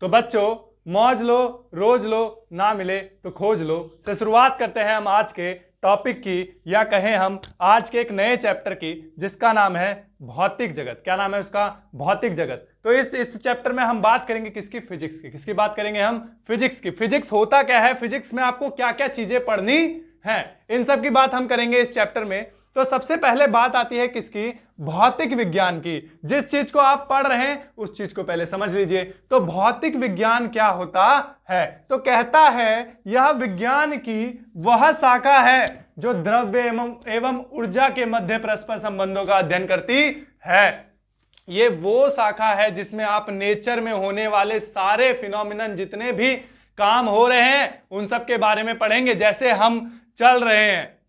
तो बच्चों, मौज लो, रोज लो, ना मिले तो खोज लो से शुरुआत करते हैं हम आज के टॉपिक की, या कहें हम आज के एक नए चैप्टर की, जिसका नाम है भौतिक जगत। क्या नाम है उसका? भौतिक जगत। तो इस चैप्टर में हम बात करेंगे किसकी? फिजिक्स की। किसकी बात करेंगे हम? फिजिक्स की। फिजिक्स होता क्या है, फिजिक्स में आपको क्या क्या चीजें पढ़नी है, इन सब की बात हम करेंगे इस चैप्टर में। तो सबसे पहले बात आती है किसकी? भौतिक विज्ञान की। जिस चीज को आप पढ़ रहे हैं उस चीज को पहले समझ लीजिए। तो भौतिक विज्ञान क्या होता है? तो कहता है यह विज्ञान की वह शाखा है जो द्रव्य एवं ऊर्जा के मध्य परस्पर संबंधों का अध्ययन करती है। ये वो शाखा है जिसमें आप नेचर में होने वाले सारे फिनोमिनन, जितने भी काम हो रहे हैं, उन सब के बारे में पढ़ेंगे। जैसे हम चल रहे हैं,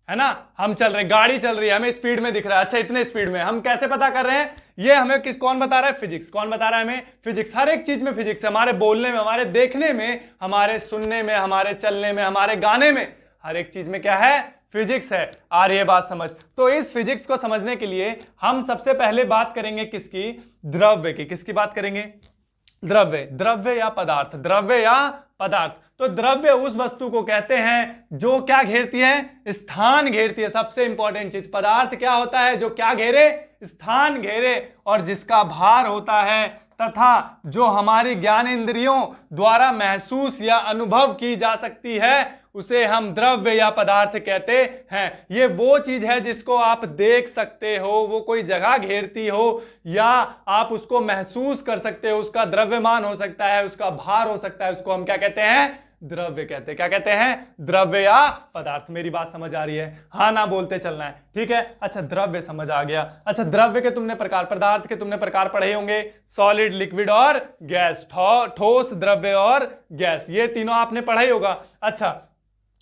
है ना, हम चल रहे हैं, गाड़ी चल रही है, हमें स्पीड में दिख रहा है, अच्छा इतने स्पीड में, हम कैसे पता कर रहे हैं? ये हमें कौन बता रहा है? फिजिक्स। कौन बता रहा है हमें? फिजिक्स। हर एक चीज में फिजिक्स है, हमारे बोलने में, हमारे देखने में, हमारे सुनने में, हमारे चलने में, हमारे गाने में, हर एक चीज में क्या है? फिजिक्स है। आ रही है बात समझ? तो इस फिजिक्स को समझने के लिए हम सबसे पहले बात करेंगे किसकी? द्रव्य की। किसकी बात करेंगे? द्रव्य। द्रव्य या पदार्थ? द्रव्य या पदार्थ। तो द्रव्य उस वस्तु को कहते हैं जो क्या घेरती है? स्थान घेरती है। सबसे इंपॉर्टेंट चीज, पदार्थ क्या होता है? जो क्या घेरे? स्थान घेरे, और जिसका भार होता है, तथा जो हमारी ज्ञान इंद्रियों द्वारा महसूस या अनुभव की जा सकती है, उसे हम द्रव्य या पदार्थ कहते हैं। ये वो चीज है जिसको आप देख सकते हो, वो कोई जगह घेरती हो, या आप उसको महसूस कर सकते हो, उसका द्रव्यमान हो सकता है, उसका भार हो सकता है, उसको हम क्या कहते हैं? द्रव्य कहते हैं। क्या कहते हैं? द्रव्य या पदार्थ। मेरी बात समझ आ रही है? हाँ ना बोलते चलना है, ठीक है? अच्छा, द्रव्य समझ आ गया। अच्छा, द्रव्य के तुमने प्रकार, पदार्थ के तुमने प्रकार पढ़े होंगे, सॉलिड, लिक्विड और गैस, ठोस, द्रव्य और गैस, ये तीनों आपने पढ़ा ही होगा। अच्छा,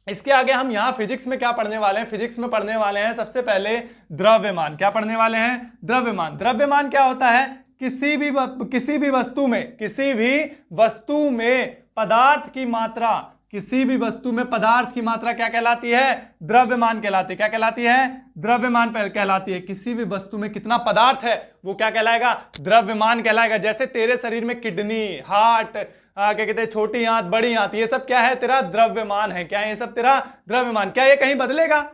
इसके आगे हम यहां फिजिक्स में क्या पढ़ने वाले हैं? फिजिक्स में पढ़ने वाले हैं सबसे पहले द्रव्यमान। क्या पढ़ने वाले हैं? द्रव्यमान। द्रव्यमान क्या होता है? किसी भी वस्तु में पदार्थ की मात्रा, किसी भी वस्तु में पदार्थ की मात्रा क्या कहलाती है? द्रव्यमान कहलाती है। क्या कहलाती है? द्रव्यमान कहलाती है। किसी भी वस्तु में कितना पदार्थ है वो क्या कहलाएगा? द्रव्यमान कहलाएगा। जैसे तेरे शरीर में किडनी, हार्ट, क्या कहते हैं, छोटी आंत, बड़ी आंत, ये सब क्या है? तेरा द्रव्यमान है। क्या ये सब तेरा द्रव्यमान? क्या ये कहीं बदलेगा?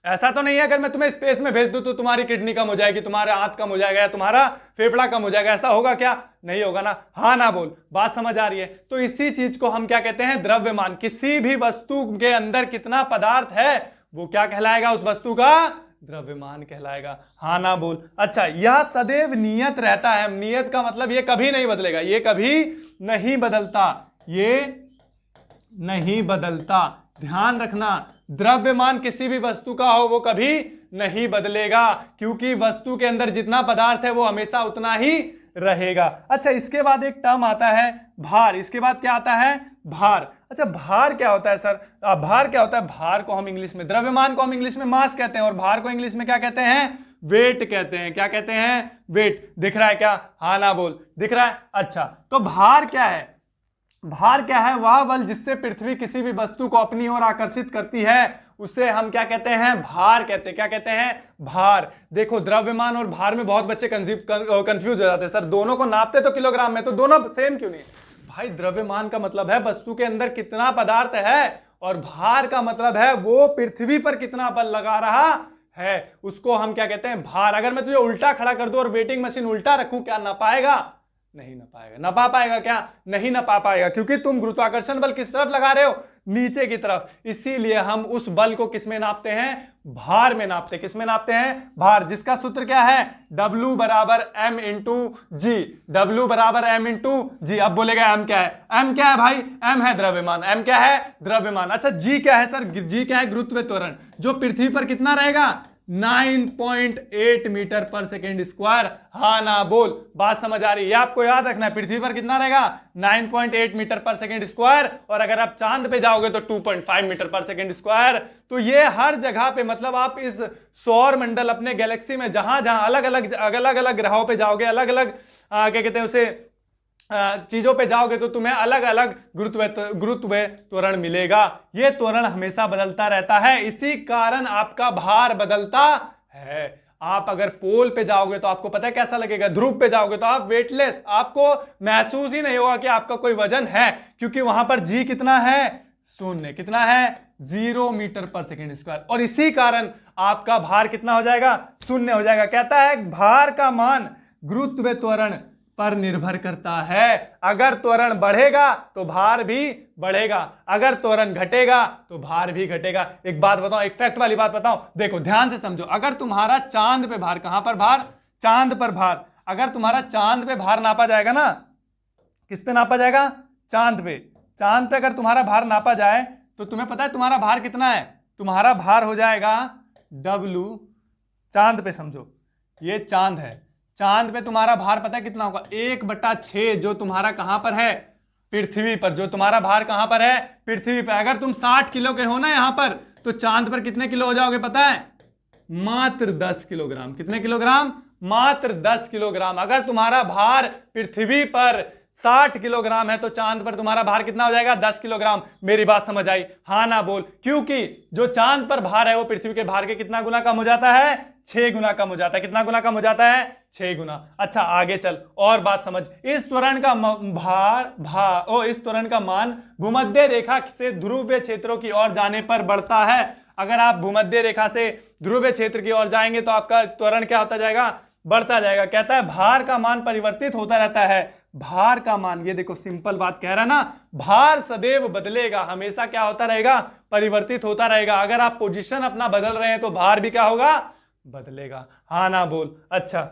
ऐसा तो नहीं है अगर मैं तुम्हें स्पेस में भेज दूं तो तुम्हारी किडनी कम हो जाएगी, तुम्हारा आंत कम हो जाएगा, या तुम्हारा फेफड़ा कम हो जाएगा, ऐसा होगा क्या? नहीं होगा ना। हाँ ना बोल, बात समझ आ रही है? तो इसी चीज को हम क्या कहते हैं? द्रव्यमान। किसी भी वस्तु के अंदर कितना पदार्थ है वो क्या कहलाएगा? उस वस्तु का द्रव्यमान कहलाएगा। हाँ ना बोल। अच्छा, यह सदैव नियत रहता है। नियत का मतलब ये कभी नहीं बदलेगा, ये कभी नहीं बदलता, ये नहीं बदलता। ध्यान रखना, द्रव्यमान किसी भी वस्तु का हो वो कभी नहीं बदलेगा, क्योंकि वस्तु के अंदर जितना पदार्थ है वो हमेशा उतना ही रहेगा। अच्छा, इसके बाद एक टर्म आता है भार। इसके बाद क्या आता है? भार। अच्छा, भार क्या होता है सर? भार क्या होता है? भार को हम इंग्लिश में, द्रव्यमान को हम इंग्लिश में मास कहते हैं, और भार को इंग्लिश में क्या कहते हैं? वेट कहते हैं। क्या कहते हैं? वेट। दिख रहा है क्या? हाँ ना बोल। दिख रहा है? अच्छा, तो भार क्या है? भार क्या है? वह बल जिससे पृथ्वी किसी भी वस्तु को अपनी ओर आकर्षित करती है, उसे हम क्या कहते हैं? भार कहते हैं। क्या कहते हैं? भार। देखो, द्रव्यमान और भार में बहुत बच्चे कंफ्यूज हो जाते हैं, सर दोनों को नापते तो किलोग्राम में, तो दोनों सेम क्यों नहीं? भाई, द्रव्यमान का मतलब है वस्तु के अंदर कितना पदार्थ है, और भार का मतलब है वो पृथ्वी पर कितना बल लगा रहा है, उसको हम क्या कहते हैं? भार। अगर मैं तुझे उल्टा खड़ा कर दूं और वेटिंग मशीन उल्टा रखूं, क्या ना पाएगा? नहीं ना पाएगा। नपा पाएगा क्या? नहीं नपा पाएगा, क्योंकि तुम गुरुत्वाकर्षण बल किस तरफ लगा रहे हो? नीचे की तरफ। इसीलिए हम उस बल को किस में नापते हैं? भार में नापते हैं। किस में नापते हैं? भार। जिसका सूत्र क्या है? W बराबर m इंटू जी। W बराबर m इंटू जी। अब बोलेगा m क्या है? m क्या है भाई? m है द्रव्यमान। m क्या है? द्रव्यमान। अच्छा, g क्या है सर? g क्या है? गुरुत्व त्वरण, जो पृथ्वी पर कितना रहेगा? 9.8 मीटर पर सेकेंड स्क्वायर। हाँ ना बोल, बात समझ आ रही है? आपको याद रखना है, पृथ्वी पर कितना रहेगा? 9.8 मीटर पर सेकेंड स्क्वायर, और अगर आप चांद पे जाओगे तो 2.5 मीटर पर सेकेंड स्क्वायर। तो ये हर जगह पे, मतलब आप इस सौर मंडल, अपने गैलेक्सी में जहां जहां अलग अलग ग्रहों पे जाओगे, अलग अलग क्या कहते हैं उसे, चीजों पे जाओगे, तो तुम्हें अलग अलग गुरुत्व त्वरण मिलेगा। ये त्वरण हमेशा बदलता रहता है, इसी कारण आपका भार बदलता है। आप अगर पोल पे जाओगे तो आपको पता है कैसा लगेगा, ध्रुव पे जाओगे तो आप वेटलेस, आपको महसूस ही नहीं होगा कि आपका कोई वजन है, क्योंकि वहां पर जी कितना है, शून्य। कितना है, 0 मीटर पर सेकेंड स्क्वायर। और इसी कारण आपका भार कितना हो जाएगा, शून्य हो जाएगा। कहता है भार का मान गुरुत्व त्वरण पर निर्भर करता है। अगर त्वरण बढ़ेगा तो भार भी बढ़ेगा, अगर त्वरण घटेगा तो भार भी घटेगा। एक बात बताओ, एक फैक्ट वाली बात बताओ, देखो ध्यान से समझो। अगर तुम्हारा चांद पे भार, कहां पर भार, चांद पर भार, अगर तुम्हारा चांद पे भार नापा जाएगा ना, किस पे नापा जाएगा, चांद पे। चांद पे अगर तुम्हारा भार नापा जाए तो तुम्हें पता है तुम्हारा भार कितना है, तुम्हारा भार हो जाएगा W। चांद पे समझो, ये चांद है, चांद पे तुम्हारा भार पता है कितना होगा, 1/6, जो तुम्हारा कहां पर है, पृथ्वी पर। जो तुम्हारा भार कहां पर है, पृथ्वी पर। अगर तुम 60 किलो के हो ना यहां पर, तो चांद पर कितने किलो हो जाओगे पता है, मात्र 10 किलोग्राम। कितने किलोग्राम, मात्र 10 किलोग्राम। अगर तुम्हारा भार पृथ्वी पर 60 किलोग्राम है तो चांद पर तुम्हारा भार कितना हो जाएगा, 10 किलोग्राम। मेरी बात समझ आई, हाँ ना बोल। क्योंकि जो चांद पर भार है वो पृथ्वी के भार के कितना गुना कम हो जाता है, 6 गुना कम हो जाता है। कितना गुना कम हो जाता है, 6 गुना। अच्छा आगे चल, और बात समझ। इस त्वरण का इस त्वरण का मान भूमध्य रेखा से ध्रुवीय क्षेत्रों की ओर जाने पर बढ़ता है। अगर आप भूमध्य रेखा से ध्रुवीय क्षेत्र की ओर जाएंगे तो आपका त्वरण क्या होता जाएगा, बढ़ता जाएगा। कहता है भार का मान परिवर्तित होता रहता है। भार का मान, ये देखो सिंपल बात कह रहा ना, भार सदैव बदलेगा, हमेशा क्या होता रहेगा, परिवर्तित होता रहेगा। अगर आप पोजीशन अपना बदल रहे हैं तो भार भी क्या होगा, बदलेगा। हाँ ना बोल। अच्छा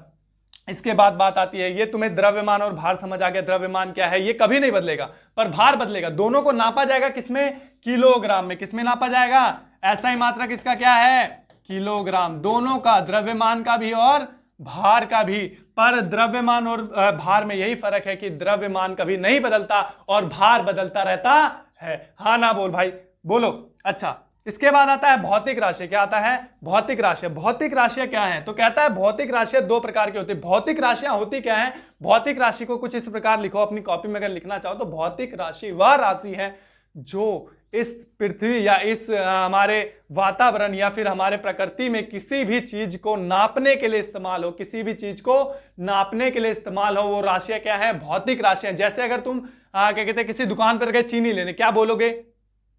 इसके बाद बात आती है, ये तुम्हें द्रव्यमान और भार समझ आ गया। द्रव्यमान क्या है, ये कभी नहीं बदलेगा, पर भार बदलेगा। दोनों को नापा जाएगा किसमें, किलोग्राम में। किसमें नापा जाएगा, ऐसा ही मात्रा किसका क्या है, किलोग्राम। दोनों का, द्रव्यमान का भी और भार का भी। पर द्रव्यमान और भार में यही फर्क है कि द्रव्यमान कभी नहीं बदलता और भार बदलता रहता है। हाँ ना बोल भाई, बोलो। अच्छा इसके बाद आता है भौतिक राशि। क्या आता है, भौतिक राशि। भौतिक राशियां क्या हैं, तो कहता है भौतिक राशियां 2 प्रकार की होती है। भौतिक राशियां होती क्या है, भौतिक राशि को कुछ इस प्रकार लिखो अपनी कॉपी में अगर लिखना चाहो तो, भौतिक राशि वह राशि है जो इस पृथ्वी या इस हमारे वातावरण या फिर हमारे प्रकृति में किसी भी चीज को नापने के लिए इस्तेमाल हो, किसी भी चीज को नापने के लिए इस्तेमाल हो, वो राशियां क्या है, भौतिक राशियां। जैसे अगर तुम क्या कहते हैं किसी दुकान पर गए चीनी लेने, क्या बोलोगे,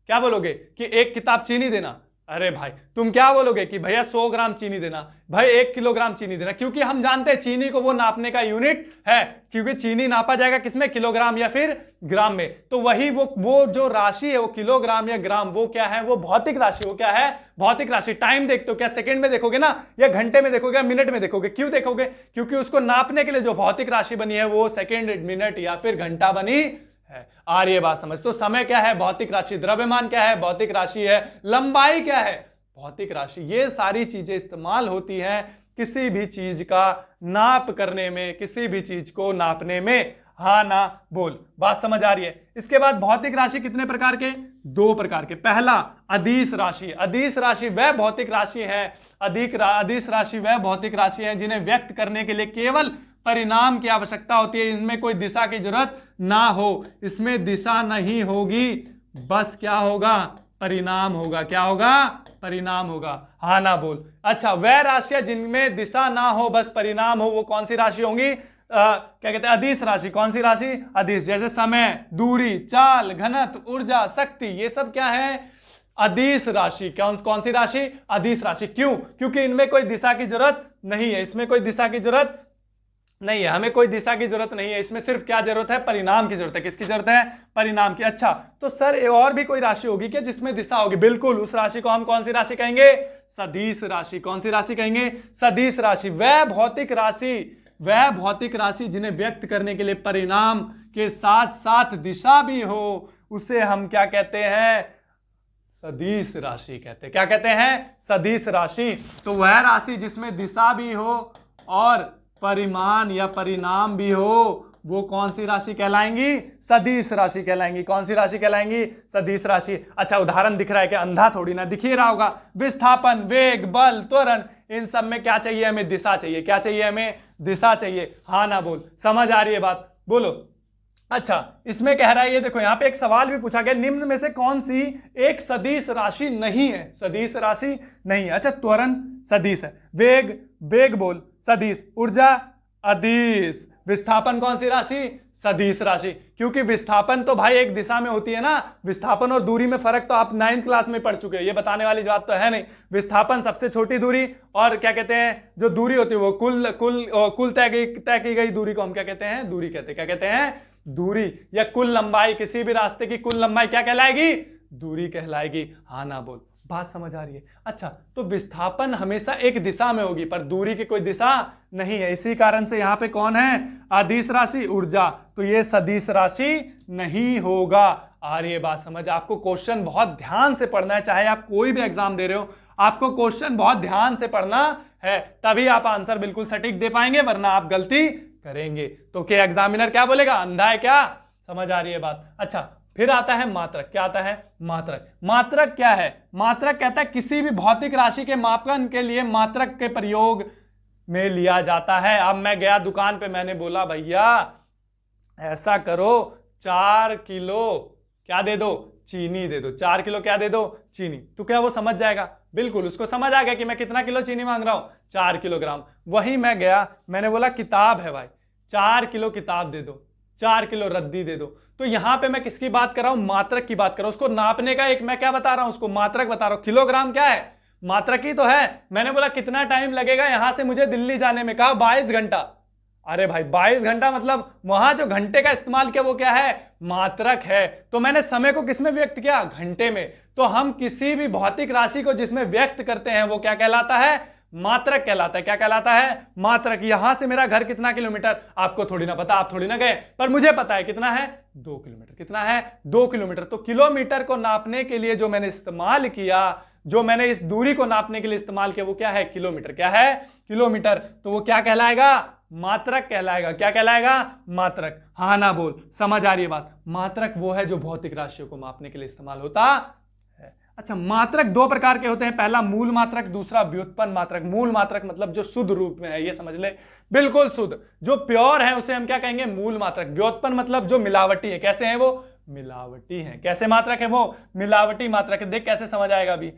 क्या बोलोगे कि 1 किताब चीनी देना। अरे भाई तुम क्या बोलोगे कि भैया 100 ग्राम चीनी देना, भाई 1 किलोग्राम चीनी देना। क्योंकि हम जानते हैं चीनी को वो नापने का यूनिट है, क्योंकि चीनी नापा जाएगा किसमें, किलोग्राम या फिर ग्राम में। तो वही वो जो राशि है वो किलोग्राम या ग्राम, वो क्या है, वो भौतिक राशि। वो क्या है, भौतिक राशि। टाइम देखते हो क्या, सेकंड में देखोगे ना, या घंटे में देखोगे, या मिनट में देखोगे। क्यों देखोगे, क्योंकि उसको नापने के लिए जो भौतिक राशि बनी है वो सेकंड, मिनट या फिर घंटा बनी है। आ रही है बात समझ। तो समय क्या है, भौतिक राशि। द्रव्यमान क्या है, भौतिक राशि है। लंबाई क्या है, भौतिक राशि। ये सारी चीजें इस्तेमाल होती हैं किसी भी चीज का नाप करने में, किसी भी चीज को नापने में। हाँ ना बोल, बात समझ आ रही है। इसके बाद भौतिक राशि कितने प्रकार के, 2 प्रकार के। पहला अदिश राशि। अदिश राशि वह भौतिक राशि है, अदिश राशि वह भौतिक राशि है जिन्हें व्यक्त करने के लिए केवल परिणाम की आवश्यकता होती है। इनमें कोई दिशा की जरूरत ना हो, इसमें दिशा नहीं होगी, बस क्या होगा, परिणाम होगा। क्या होगा, परिणाम होगा। हाँ ना बोल। अच्छा वह राशियां जिनमें दिशा ना हो बस परिणाम हो, वो कौन सी राशि होंगी, क्या कहते हैं, अदिश राशि। कौन सी राशि, अदिश। जैसे समय, दूरी, चाल, घनत्व, ऊर्जा, शक्ति, ये सब क्या है, अदिश राशि। कौन सी राशि, अदिश राशि। क्यों, क्योंकि इनमें कोई दिशा की जरूरत नहीं है, इसमें कोई दिशा की जरूरत नहीं है, हमें कोई दिशा की जरूरत नहीं है। इसमें सिर्फ क्या जरूरत है, परिणाम की जरूरत है। किसकी जरूरत है, परिणाम की। अच्छा तो सर और भी कोई राशि होगी क्या जिसमें दिशा होगी, बिल्कुल। उस राशि को हम कौन सी राशि कहेंगे, सदिश राशि। कौन सी राशि कहेंगे, सदिश राशि। वह भौतिक राशि जिन्हें व्यक्त करने के लिए परिणाम के साथ साथ दिशा भी हो, उसे हम क्या कहते हैं, सदिश राशि कहते हैं। क्या कहते हैं, सदिश राशि। तो वह राशि जिसमें दिशा भी हो और परिमाण या परिणाम भी हो, वो कौन सी राशि कहलाएंगी, सदिश राशि कहलाएंगी। कौन सी राशि कहलाएंगी, सदिश राशि। अच्छा उदाहरण दिख रहा है कि अंधा थोड़ी ना, दिख ही रहा होगा। विस्थापन, वेग, बल, त्वरण, इन सब में क्या चाहिए हमें, दिशा चाहिए। क्या चाहिए हमें, दिशा चाहिए। हाँ ना बोल, समझ आ रही है बात, बोलो। अच्छा इसमें कह रहा है, ये देखो यहाँ पे एक सवाल भी पूछा गया, निम्न में से कौन सी एक सदिश राशि नहीं है, सदिश राशि नहीं है। अच्छा त्वरण सदिश है, वेग वेग बोल, सदिश, ऊर्जा अदिश, विस्थापन कौन सी राशि, सदिश राशि, क्योंकि विस्थापन तो भाई एक दिशा में होती है ना, विस्थापन और दूरी में फर्क तो आप 9th क्लास में पढ़ चुके हैं, ये बताने वाली बात तो है नहीं। विस्थापन सबसे छोटी दूरी, और क्या कहते हैं जो दूरी होती है वो कुल तय की गई दूरी को हम क्या कहते हैं, दूरी कहते हैं। क्या कहते हैं, दूरी, या कुल लंबाई, किसी भी रास्ते की कुल लंबाई क्या कहलाएगी, दूरी कहलाएगी। हाँ ना बोल, बात समझ आ रही है। अच्छा, तो विस्थापन हमेशा एक दिशा में होगी पर दूरी की कोई दिशा नहीं है, इसी कारण से यहां पे कौन है, अदिश राशि, ऊर्जा, तो ये सदिश राशि नहीं होगा। आ रही है बात समझ। आपको क्वेश्चन बहुत ध्यान से पढ़ना है, चाहे आप कोई भी एग्जाम दे रहे हो, आपको क्वेश्चन बहुत ध्यान से पढ़ना है, तभी आप आंसर बिल्कुल सटीक दे पाएंगे, वरना आप गलती करेंगे तो क्या एग्जामिनर क्या बोलेगा, अंधा है क्या। समझ आ रही है बात। अच्छा, फिर आता है मात्रक। क्या आता है, मात्रक। मात्रक क्या है, मात्रक कहता है किसी भी भौतिक राशि के मापन के लिए मात्रक के प्रयोग में लिया जाता है। अब मैं गया दुकान पे, मैंने बोला भैया ऐसा करो 4 किलो क्या दे दो, चीनी दे दो, 4 किलो क्या दे दो, चीनी, तो क्या वो समझ जाएगा, बिल्कुल उसको समझ आ गया कि मैं कितना किलो चीनी मांग रहा हूं, 4 किलोग्राम। वही मैं गया, मैंने बोला किताब है भाई, 4 किलो किताब दे दो, 4 किलो रद्दी दे दो। तो यहां पे मैं किसकी बात कर रहा हूं, मात्रक की बात कर रहा हूं। उसको नापने का एक मैं क्या बता रहा हूं, उसको मात्रक बता रहा हूं। किलोग्राम क्या है, मात्रक ही तो है। मैंने बोला कितना टाइम लगेगा यहां से मुझे दिल्ली जाने में, कहा 22 घंटा। अरे भाई 22 घंटा मतलब वहां जो घंटे का इस्तेमाल किया वो क्या है, मात्रक है। तो मैंने समय को किसमें व्यक्त किया, घंटे में। तो हम किसी भी भौतिक राशि को जिसमें व्यक्त करते हैं वो क्या कहलाता है, मात्रक कहलाता है। क्या कहलाता है, मात्रक। यहां से मेरा घर कितना किलोमीटर, आपको थोड़ी ना पता, आप थोड़ी ना गए, पर मुझे पता है कितना है, 2 किलोमीटर। कितना है, 2 किलोमीटर। तो किलोमीटर को नापने के लिए जो मैंने इस्तेमाल किया, जो मैंने इस दूरी को नापने के लिए इस्तेमाल किया वो क्या है, किलोमीटर। क्या है, किलोमीटर। तो वो क्या कहलाएगा, मात्रक कहलाएगा। क्या कहलाएगा, मात्रक। हाँ ना बोल, समझ आ रही है बात। मात्रक वो है जो भौतिक राशियों को मापने के लिए इस्तेमाल होता है। अच्छा, मात्रक 2 प्रकार के होते हैं, पहला मूल मात्रक, दूसरा व्युत्पन्न मात्रक। मूल मात्रक मतलब जो शुद्ध रूप में है, ये समझ ले, बिल्कुल शुद्ध, जो प्योर है उसे हम क्या कहेंगे, मूल मात्रक। व्युत्पन्न मतलब जो मिलावटी है। कैसे है वो, मिलावटी है। कैसे मात्रक है वो, मिलावटी मात्रक है। देख कैसे समझ आएगा अभी,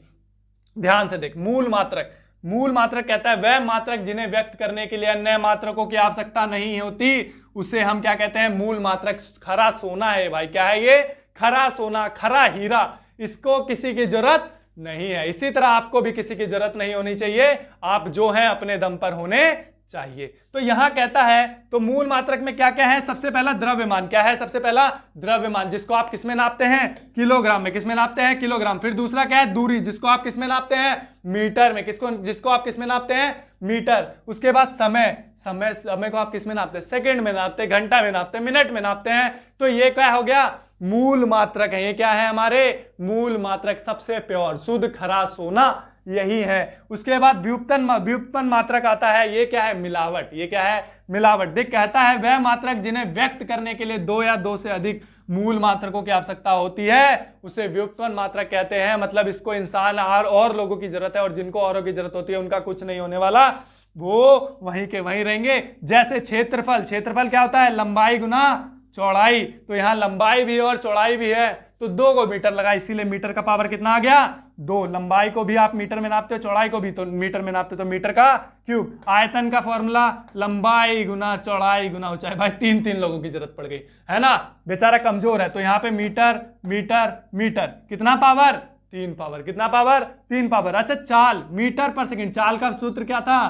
ध्यान से देख। मूल मात्रक, मूल मात्रक कहता है वह मात्रक जिन्हें व्यक्त करने के लिए अन्य मात्रकों की आवश्यकता नहीं होती, उसे हम क्या कहते हैं, मूल मात्रक। खरा सोना है भाई, क्या है ये, खरा सोना, खरा हीरा, इसको किसी की जरूरत नहीं है। इसी तरह आपको भी किसी की जरूरत नहीं होनी चाहिए, आप जो हैं अपने दम पर होने चाहिए। तो यहां कहता है, तो मूल मात्रक में क्या क्या है, सबसे पहला द्रव्यमान। क्या है, सबसे पहला द्रव्यमान, जिसको आप किसमें नापते हैं, किलोग्राम में। किसमें नापते हैं, किलोग्राम। फिर दूसरा क्या है, दूरी, जिसको आप किसमें नापते हैं, मीटर में। जिसको आप किसमें नापते हैं, मीटर। उसके बाद समय, समय को आप किसमें नापते हैं, सेकंड में नापते हैं, घंटा में नापते हैं, मिनट में नापते हैं। तो ये क्या हो गया, मूल मात्रक है। ये क्या है, हमारे मूल मात्रक, सबसे प्योर, शुद्ध, खरा सोना, यही है। उसके बाद व्युत्पन्न मात्रक आता है। ये क्या है, मिलावट। ये क्या है, मिलावट। देख कहता है वह मात्रक जिन्हें व्यक्त करने के लिए 2 या 2 से अधिक मूल मात्रकों की आवश्यकता होती है, उसे व्युत्पन्न मात्रक कहते हैं। मतलब इसको इंसान और लोगों की जरूरत है, और जिनको औरों की जरूरत होती है उनका कुछ नहीं होने वाला, वो वहीं के वहीं रहेंगे। जैसे क्षेत्रफल, क्षेत्रफल क्या होता है, लंबाई गुना चौड़ाई। तो यहां लंबाई भी और चौड़ाई भी है, तो 2 को मीटर लगा, इसीलिए मीटर का पावर कितना आ गया, 2। लंबाई को भी आप मीटर में नापते हो, चौड़ाई को भी तो मीटर में नापते हो, तो मीटर का क्यूब। आयतन का फॉर्मूला लंबाई गुना चौड़ाई गुना ऊंचाई। भाई 3 लोगों की जरूरत पड़ गई है ना, बेचारा कमजोर है, तो यहाँ पे मीटर मीटर मीटर, कितना पावर, 3 पावर। कितना पावर, 3 पावर। अच्छा, चाल, मीटर पर सेकंड। चाल का सूत्र क्या था,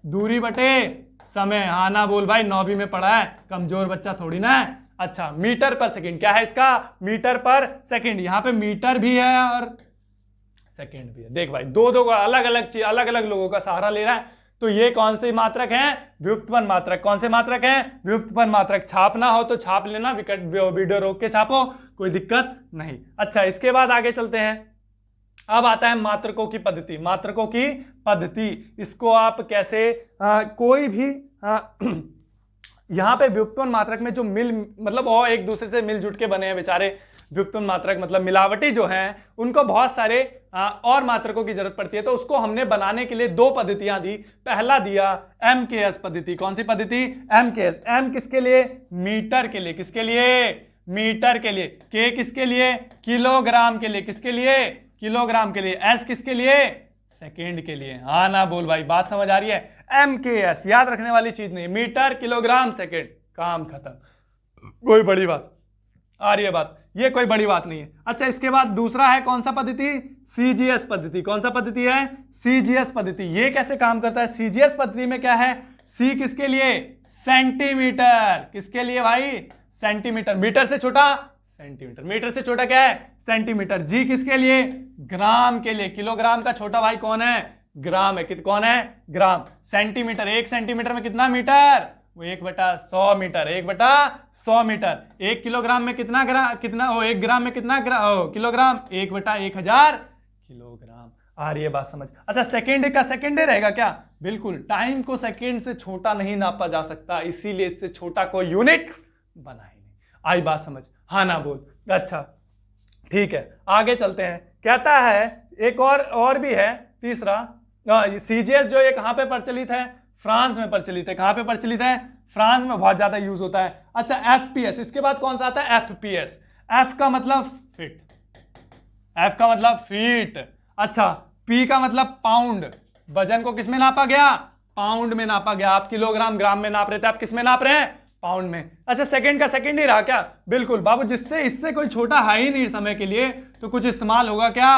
दूरी बटे समय। हाँ ना बोल भाई, 9वीं में पढ़ा है, कमजोर बच्चा थोड़ी ना है। अच्छा, मीटर पर सेकंड क्या है इसका, मीटर पर सेकंड। यहां पे मीटर भी है और सेकंड भी है। देख भाई, दो का अलग अलग लोगों का सहारा ले रहा है। तो ये कौन से मात्रक हैं, व्युत्पन्न मात्रक। कौन से मात्रक हैं, व्युत्पन्न मात्रक। छापना हो तो छाप लेना, वीडियो रोक के छापो, कोई दिक्कत नहीं। अच्छा, इसके बाद आगे चलते हैं। अब आता है मात्रकों की पद्धति। मात्रकों की पद्धति, इसको आप कैसे कोई भी यहां पे व्युत्पन्न मात्रक में जो मतलब और एक दूसरे से मिलजुट के बने हैं बेचारे व्युत्पन्न मात्रक, मतलब मिलावटी जो हैं, उनको बहुत सारे और मात्रकों की जरूरत पड़ती है। तो उसको हमने बनाने के लिए 2 पद्धतियां दी। पहला दिया MKS पद्धति। कौन सी पद्धति, MKS। M किसके लिए, मीटर के लिए। किसके लिए, मीटर के लिए। K किसके लिए, किलोग्राम के लिए। किसके लिए, किलोग्राम के लिए। S किसके लिए, सेकेंड के लिए। हाँ ना बोल भाई, बात समझ आ रही है। MKS याद रखने वाली चीज नहीं, मीटर किलोग्राम सेकेंड, काम खत्म। कोई बड़ी बात आ रही है बात, ये कोई बड़ी बात नहीं है। अच्छा, इसके बाद दूसरा है कौन सा पद्धति? CGS पद्धति। कौन सा पद्धति है? CGS पद्धति। ये कैसे काम करता है? CGS पद्धति में क्या है? C किसके लिए? सेंटीमीटर। किसके लिए भाई? सेंटीमीटर। मीटर से छोटा सेंटीमीटर, मीटर से छोटा क्या है? सेंटीमीटर। G किसके लिए? ग्राम के लिए। किलोग्राम का छोटा भाई कौन है? ग्राम है। कौन है? ग्राम। सेंटीमीटर, 1 सेंटीमीटर में कितना मीटर? वो 1/100 मीटर। 1/100 मीटर। 1 किलोग्राम में कितना ग्राम? कितना? 1 ग्राम में कितना किलोग्राम? 1/1000 किलोग्राम। आ रही है बात समझ? अच्छा, सेकेंड का सेकेंड रहेगा क्या? बिल्कुल। टाइम को सेकेंड से छोटा नहीं नापा जा सकता, इसीलिए इससे छोटा कोई यूनिट बना ही नहीं। आई बात समझ? हाँ ना बोल। अच्छा ठीक है, आगे चलते हैं। कहता है एक और भी है तीसरा। CGS जो ये कहां पे प्रचलित है? फ्रांस में प्रचलित है। कहां पे प्रचलित है? फ्रांस में बहुत ज्यादा यूज होता है। अच्छा, FPS। इसके बाद कौन सा आता है? FPS। F का मतलब फीट। F का मतलब फीट। अच्छा, P का मतलब पाउंड। वजन को किस में नापा गया? पाउंड में नापा गया। आप किलोग्राम ग्राम में नाप रहे थे, आप किस में नाप रहे हैं? पाउंड में। अच्छा, सेकंड का सेकंड ही रहा क्या? बिल्कुल बाबू, जिससे इससे कोई छोटा है ही नहीं समय के लिए, तो कुछ इस्तेमाल होगा क्या?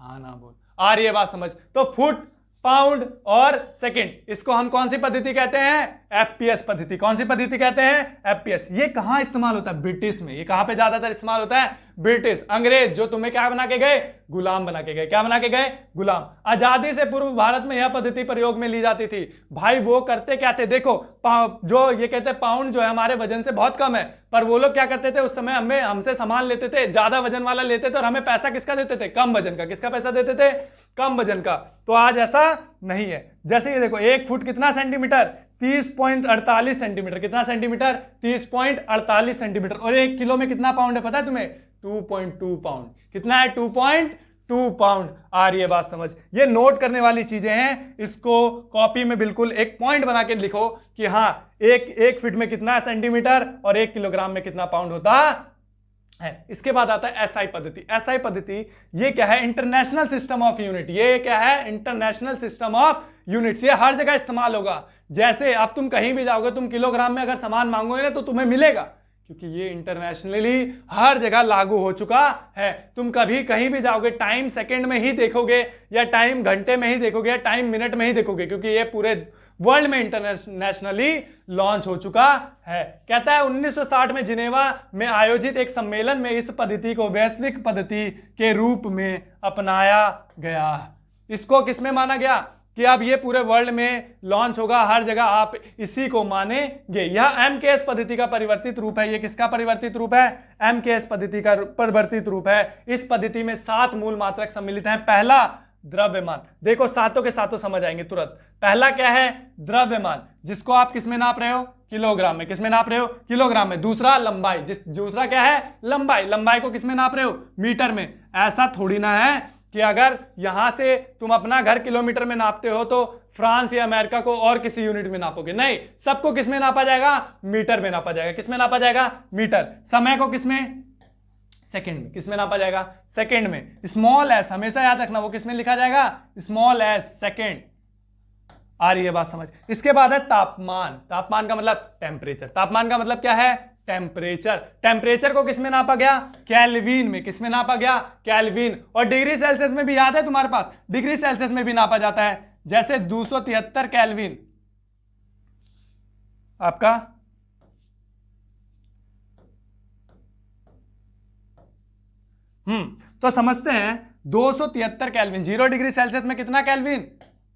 हाँ ना बोल। आ रही है बात समझ? तो फुट, पाउंड और सेकंड, इसको हम कौन सी पद्धति कहते हैं? FPS पद्धति। कौन सी पद्धति कहते हैं? FPS। ये कहां इस्तेमाल होता है? ब्रिटिश में। ये कहां पे ज्यादातर इस्तेमाल होता है? ब्रिटिश। अंग्रेज जो तुम्हें क्या बना के गए? गुलाम बना के गए। क्या बना के गए? गुलाम। आजादी से पूर्व भारत में यह पद्धति प्रयोग में ली जाती थी। भाई वो करते क्या थे? देखो, जो ये कहते हैं पाउंड जो है हमारे वजन से बहुत कम है, पर वो लोग क्या करते थे उस समय? हमसे सामान लेते थे, ज्यादा वजन वाला लेते थे, और हमें पैसा किसका देते थे? कम वजन का। किसका पैसा देते थे? कम वजन का। तो आज ऐसा नहीं है। जैसे ये देखो, 1 फुट कितना सेंटीमीटर? 30.48 सेंटीमीटर। कितना सेंटीमीटर? 30.48 सेंटीमीटर। और 1 किलो में कितना पाउंड है पता है तुम्हें? 2.2 पाउंड। कितना है? 2.2 पाउंड। आ रही है बात समझ? ये नोट करने वाली चीजें हैं, इसको कॉपी में बिल्कुल एक पॉइंट बना के लिखो कि हाँ, एक फीट में कितना सेंटीमीटर और 1 किलोग्राम में कितना पाउंड होता है। इसके बाद आता है SI पद्धति। SI पद्धति ये क्या है? International system of unit. ये क्या है? International system of units. ये हर जगह इस्तेमाल होगा। जैसे अब तुम कहीं भी जाओगे, तुम किलोग्राम में अगर सामान मांगोगे ना, तो तुम्हें मिलेगा, क्योंकि ये इंटरनेशनली हर जगह लागू हो चुका है। तुम कभी कहीं भी जाओगे, टाइम सेकंड में ही देखोगे, या टाइम घंटे में ही देखोगे, या टाइम मिनट में ही देखोगे, क्योंकि ये पूरे वर्ल्ड में इंटरनेशनली लॉन्च हो चुका है। कहता है 1960 में जिनेवा में आयोजित एक सम्मेलन में इस पद्धति को वैश्विक पद्धति के रूप में अपनाया गया। इसको किसमें माना गया? कि अब ये पूरे वर्ल्ड में लॉन्च होगा, हर जगह आप इसी को मानेंगे। यह MKS पद्धति का परिवर्तित रूप है। ये किसका परिवर्तित रूप है? MKS पद्धति का परिवर्तित रूप है। इस पद्धति में 7 मूल मात्रक सम्मिलित हैं। पहला द्रव्यमान। देखो, सातों के सातों समझ आएंगे तुरंत। पहला क्या है? द्रव्यमान, जिसको आप किसमें नाप रहे हो? किलोग्राम में। किसमें नाप रहे हो? किलोग्राम में। दूसरा लंबाई, दूसरा क्या है? लंबाई। लंबाई को किसमें नाप रहे हो? मीटर में। ऐसा थोड़ी ना है कि अगर यहां से तुम अपना घर किलोमीटर में नापते हो तो फ्रांस या अमेरिका को और किसी यूनिट में नापोगे। नहीं, सबको किसमें नापा जाएगा? मीटर में नापा जाएगा। किसमें नापा जाएगा? मीटर। समय को किसमें? सेकंड में। किसमें नापा जाएगा? सेकंड में। स्मॉल एस हमेशा याद रखना, वो किसमें लिखा जाएगा? Small S, second. आ रही है बात समझ? इसके बाद है तापमान। तापमान का मतलब टेम्परेचर। तापमान का मतलब क्या है? टेम्परेचर। टेम्परेचर को किसमें नापा गया? केल्विन में। किसमें नापा गया? केल्विन। और डिग्री सेल्सियस में भी याद है तुम्हारे पास? डिग्री सेल्सियस में भी नापा जाता है। जैसे 273 केल्विन आपका तो समझते हैं 273 केल्विन। 0 डिग्री सेल्सियस में कितना केल्विन?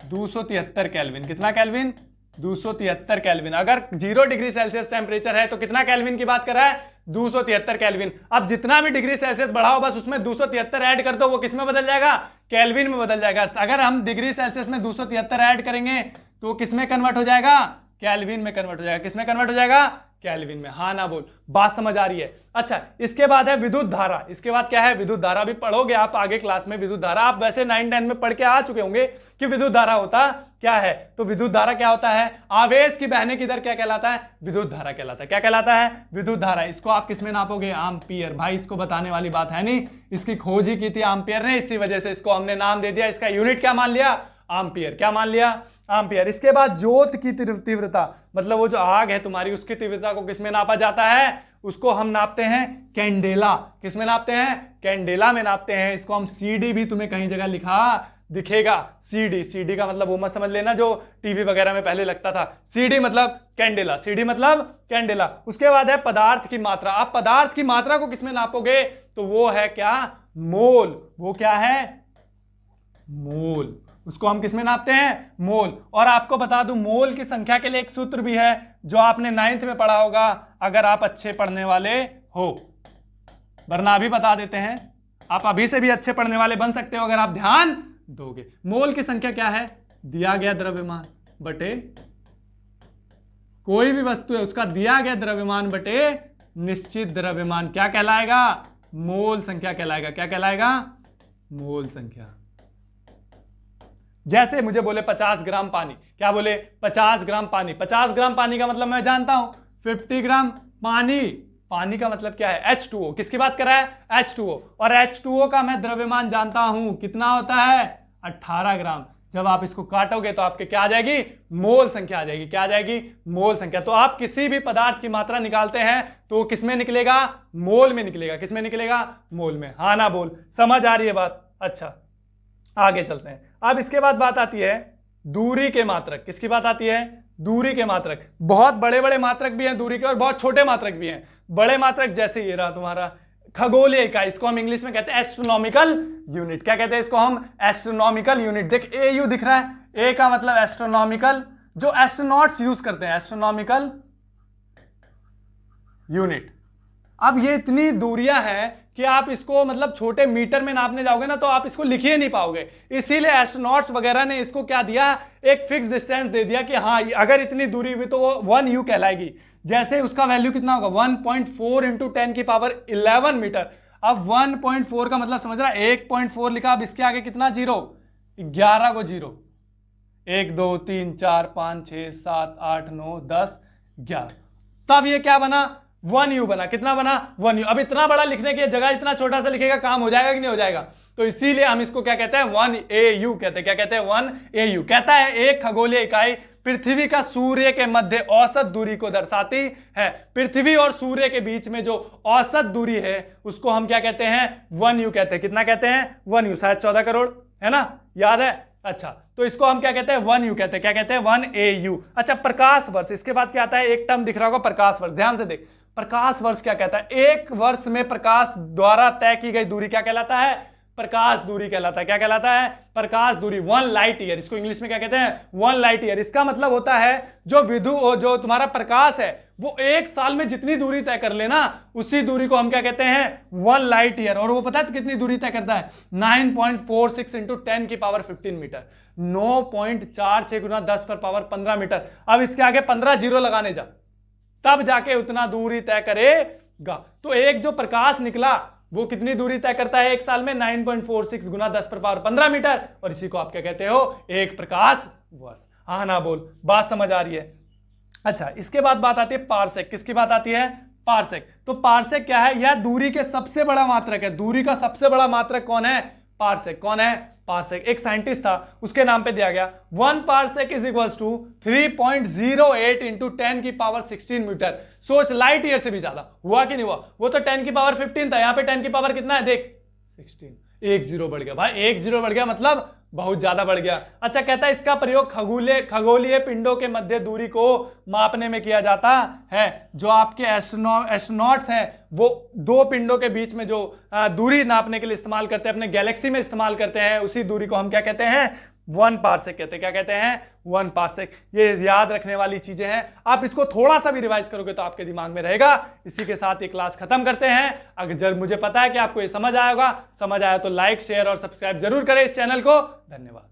273 केल्विन। कितना केल्विन? 273 केल्विन। अगर 0 डिग्री सेल्सियस टेम्परेचर है तो कितना केल्विन की बात कर रहा है? 273 केल्विन। अब जितना भी डिग्री सेल्सियस बढ़ाओ, बस उसमें 273 ऐड कर दो, वो किस में बदल जाएगा? केल्विन में बदल जाएगा। अगर हम डिग्री सेल्सियस में 273 ऐड करेंगे तो किस में कन्वर्ट हो जाएगा? केल्विन में कन्वर्ट हो जाएगा। किस में कन्वर्ट हो जाएगा? केल्विन में। हाँ ना बोल, बात समझ आ रही है। अच्छा, इसके बाद है विद्युत धारा। इसके बाद क्या है? विद्युत धारा। भी पढ़ोगे आप आगे क्लास में विद्युत धारा। आप वैसे 9-10 में पढ़ के आ चुके होंगे कि विद्युत धारा होता क्या है। तो विद्युत धारा क्या होता है? आवेश की बहने की दर क्या कहलाता है? विद्युत धारा कहलाता है। क्या कहलाता है? विद्युत धारा। इसको आप किस में नापोगे? एम्पियर। भाई इसको बताने वाली बात है नहीं, इसकी खोज ही की थी एम्पियर ने, इसी वजह से इसको हमने नाम दे दिया। इसका यूनिट क्या मान लिया? एम्पियर। क्या मान लिया? एम्पियर। इसके बाद ज्योत की तीव्रता, मतलब वो जो आग है तुम्हारी, उसकी तीव्रता को किसमें नापा जाता है? उसको हम नापते हैं कैंडेला। किसमें नापते हैं? कैंडेला में नापते हैं। इसको हम सीडी भी तुम्हें कहीं जगह लिखा दिखेगा। सीडी, सीडी का मतलब वो मत समझ लेना जो टीवी वगैरह में पहले लगता था। सीडी मतलब कैंडेला, सीडी मतलब कैंडेला। उसके बाद है पदार्थ की मात्रा। आप पदार्थ की मात्रा को किसमें नापोगे? तो वो है क्या? मोल। वो क्या है? मोल। उसको हम किसमें नापते हैं? मोल। और आपको बता दूं, मोल की संख्या के लिए एक सूत्र भी है जो आपने 9th में पढ़ा होगा, अगर आप अच्छे पढ़ने वाले हो। वरना अभी बता देते हैं, आप अभी से भी अच्छे पढ़ने वाले बन सकते हो अगर आप ध्यान दोगे। मोल की संख्या क्या है? दिया गया द्रव्यमान बटे कोई भी वस्तु है उसका दिया गया द्रव्यमान बटे निश्चित द्रव्यमान। क्या कहलाएगा? मोल संख्या कहलाएगा। क्या कहलाएगा? मोल संख्या। जैसे मुझे बोले 50 ग्राम पानी, क्या बोले? 50 ग्राम पानी। 50 ग्राम पानी का मतलब मैं जानता हूं 50 ग्राम पानी। पानी का मतलब क्या है? H2O। किसकी बात कर रहा है? H2O। और H2O का मैं द्रव्यमान जानता हूं, कितना होता है? 18 ग्राम। जब आप इसको काटोगे तो आपके क्या आ जाएगी? मोल संख्या आ जाएगी। क्या आ जाएगी? मोल संख्या। तो आप किसी भी पदार्थ की मात्रा निकालते हैं तो किसमें निकलेगा? मोल में निकलेगा। किसमें निकलेगा? मोल में। हाँ ना बोल, समझ आ रही है बात? अच्छा, आगे चलते हैं। अब इसके बाद बात आती है दूरी के मात्रक। किसकी बात आती है? दूरी के मात्रक। बहुत बड़े बड़े मात्रक भी हैं दूरी के और बहुत छोटे मात्रक भी हैं। बड़े मात्रक जैसे ये रहा तुम्हारा खगोलीय इकाई, इसको हम इंग्लिश में कहते हैं एस्ट्रोनॉमिकल यूनिट। क्या कहते हैं इसको हम? Astronomical unit. देख AU दिख रहा है, ए का मतलब एस्ट्रोनॉमिकल, जो एस्ट्रोनॉट्स यूज करते हैं, एस्ट्रोनॉमिकल यूनिट। अब ये इतनी दूरियां हैं कि आप इसको मतलब छोटे मीटर में नापने जाओगे ना तो आप इसको लिख ही नहीं पाओगे। इसीलिए एस्ट्रोनॉट्स वगैरह ने इसको क्या दिया? एक फिक्स डिस्टेंस दे दिया कि हाँ अगर इतनी दूरी हुई तो वो 1U कहलाएगी। जैसे उसका वैल्यू कितना होगा? 1.4 × 10⁻11 मीटर। अब 1.4 का मतलब समझ रहा है? 1.4 लिखा, अब इसके आगे कितना जीरो? 11 को जीरो। 1 2 3 4 5 6 7 8 9 10 11। तब ये क्या बना? 1U बना। कितना बना? 1U। अब इतना बड़ा लिखने की जगह इतना छोटा सा लिखेगा, काम हो जाएगा कि नहीं हो जाएगा? तो इसीलिए हम इसको क्या कहते हैं? 1AU कहते हैं। क्या कहते हैं? 1AU। कहता है एक खगोलीय इकाई पृथ्वी का सूर्य के मध्य औसत दूरी को दर्शाती है। पृथ्वी और सूर्य के बीच में जो औसत दूरी है उसको हम क्या कहते हैं? 1U कहते हैं। कितना कहते हैं? 1U। शायद 14 करोड़ है ना, याद है? अच्छा, तो इसको हम क्या कहते हैं? 1U कहते हैं। क्या कहते हैं? 1AU। अच्छा, प्रकाश वर्ष। इसके बाद क्या आता है? एक टर्म दिख रहा होगा, प्रकाश वर्ष। ध्यान से देख, प्रकाश वर्ष क्या कहता है? एक वर्ष में प्रकाश द्वारा तय की गई दूरी क्या कहलाता है? प्रकाश दूरी कहलाता है। क्या कहलाता है? प्रकाश दूरी। 1 लाइट ईयर। इसको इंग्लिश में क्या कहते हैं? 1 लाइट ईयर। इसका मतलब होता है जो तुम्हारा प्रकाश है वो एक साल में जितनी दूरी तय कर लेना उसी दूरी को हम क्या कहते हैं? 1 लाइट ईयर। और वो पता है तो कितनी दूरी तय करता है? 9.46 × 10⁻15 मीटर। 9.46 × 10⁻15 मीटर। अब इसके आगे 15 जीरो लगाने जा, तब जाके उतना दूरी तय करेगा। तो एक जो प्रकाश निकला वो कितनी दूरी तय करता है एक साल में? 9.46 × 10⁻15 मीटर। और इसी को आप क्या कहते हो? एक प्रकाश वर्ष। हाँ ना बोल, बात समझ आ रही है? अच्छा, इसके बाद बात आती है पारसेक। किसकी बात आती है? पारसेक। तो पारसेक क्या है? यह दूरी के सबसे बड़ा मात्रक है। दूरी का सबसे बड़ा मात्रक कौन है? पारसेक। कौन है? पारसेक। एक साइंटिस्ट था, उसके नाम पे दिया गया। 1 parsec is equals to 3.08 × 10⁻16 metre. सोच, लाइट ईयर से भी ज्यादा। हुआ कि नहीं हुआ? वो तो 10⁻15 था, यहाँ पे 10 की पावर कितना है? देख 16। एक जीरो बढ़ गया भाई, एक जीरो बढ़ गया मतलब बहुत ज्यादा बढ़ गया। अच्छा, कहता है इसका प्रयोग खगोलीय पिंडों के मध्य दूरी को मापने में किया जाता है। जो आपके एस्ट्रोनॉट्स हैं वो दो पिंडों के बीच में जो दूरी नापने के लिए इस्तेमाल करते हैं, अपने गैलेक्सी में इस्तेमाल करते हैं, उसी दूरी को हम क्या कहते हैं? 1 पारसेक कहते हैं। क्या कहते हैं? 1 पारसेक। ये याद रखने वाली चीजें हैं। आप इसको थोड़ा सा भी रिवाइज करोगे तो आपके दिमाग में रहेगा। इसी के साथ ये क्लास खत्म करते हैं। अगर मुझे पता है कि आपको ये समझ आया होगा, समझ आया तो लाइक शेयर और सब्सक्राइब जरूर करें इस चैनल को। धन्यवाद।